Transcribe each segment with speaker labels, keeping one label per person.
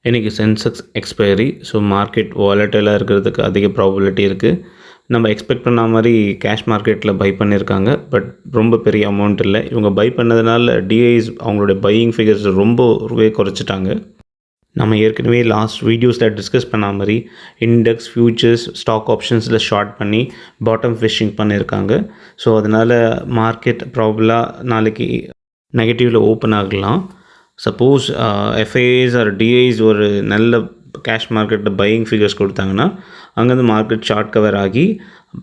Speaker 1: இன்றைக்கி Sensex expiry. So market வாலட்டைலாக இருக்கிறதுக்கு அதிக ப்ராபபிலிட்டி இருக்குது. நம்ம எக்ஸ்பெக்ட் பண்ண மாதிரி கேஷ் மார்க்கெட்டில் பை பண்ணியிருக்காங்க. பட் ரொம்ப பெரிய அமௌண்ட் இல்லை. இவங்க பை பண்ணதுனால டிஐஸ் அவங்களுடைய பையிங் ஃபிகர்ஸ் ரொம்பவே குறைச்சிட்டாங்க. நம்ம ஏற்கனவே லாஸ்ட் வீடியோஸில் டிஸ்கஸ் பண்ண மாதிரி இண்டெக்ஸ், ஃபியூச்சர்ஸ், ஸ்டாக் ஆப்ஷன்ஸில் ஷார்ட் பண்ணி பாட்டம் ஃபிஷிங் பண்ணியிருக்காங்க. ஸோ அதனால் மார்க்கெட் ப்ராபபிளாக நாளைக்கு நெகட்டிவில் ஓப்பன் ஆகலாம். சப்போஸ் எஃப்ஐஏஸ் ஆர் டிஐஸ் ஒரு நல்ல கேஷ் மார்க்கெட்டில் பையிங் ஃபிகர்ஸ் கொடுத்தாங்கன்னா அங்கேருந்து மார்க்கெட் ஷார்ட் கவர் ஆகி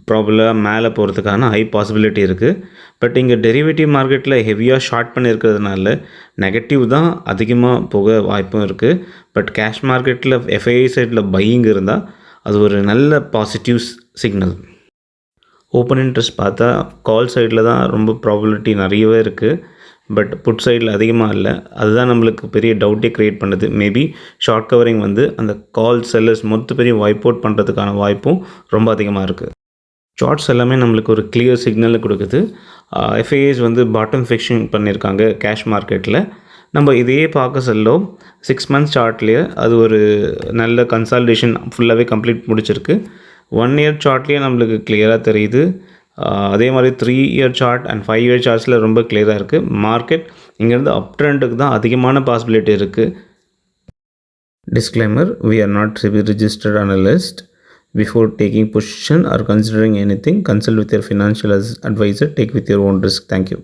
Speaker 1: ப்ராபபிளாக மேலே போகிறதுக்கான ஹை பாசிபிலிட்டி இருக்குது. பட் இங்கே டெரிவேட்டிவ் மார்க்கெட்டில் ஹெவியாக ஷார்ட் பண்ணியிருக்கிறதுனால நெகட்டிவ் தான் அதிகமாக போக வாய்ப்பும் இருக்குது. பட் கேஷ் மார்க்கெட்டில் எஃப்ஐஏ சைடில் பையிங் இருந்தால் அது ஒரு நல்ல பாசிட்டிவ் சிக்னல். ஓப்பன் இன்ட்ரெஸ்ட் பார்த்தா கால் சைடில் தான் ரொம்ப ப்ராபபிலிட்டி நிறையவே இருக்குது. பட் புட் சைடில் அதிகமாக இல்லை. அதுதான் நம்மளுக்கு பெரிய டவுட்டே க்ரியேட் பண்ணுது. மேபி ஷார்ட் கவரிங் வந்து அந்த கால் செல்லர்ஸ் மொத்த பெரிய வைப் அவுட் பண்ணுறதுக்கான வாய்ப்பும் ரொம்ப அதிகமாக இருக்குது. ஷார்ட்ஸ் எல்லாமே நம்மளுக்கு ஒரு கிளியர் சிக்னலை கொடுக்குது. எஃப்ஐஏஸ் வந்து பாட்டம் ஃபிக்ஷிங் பண்ணியிருக்காங்க கேஷ் மார்க்கெட்டில். நம்ம இதையே பார்க்க செல்லும் 6 months சார்ட்லேயே அது ஒரு நல்ல கன்சால்டேஷன் ஃபுல்லாகவே கம்ப்ளீட் முடிச்சிருக்கு. 1 year சார்ட்லேயே நம்மளுக்கு கிளியராக தெரியுது. அதே மாதிரி 3 year சார்ட் அண்ட் 5 year சார்ட்ஸில் ரொம்ப கிளியராக இருக்குது. மார்க்கெட் இங்கேருந்து அப் ட்ரெண்டுக்கு தான் அதிகமான பாசிபிலிட்டி இருக்குது. Disclaimer: we are not SEBI registered analyst. Before taking position or considering anything, consult with your financial advisor. Take with your own risk. Thank you.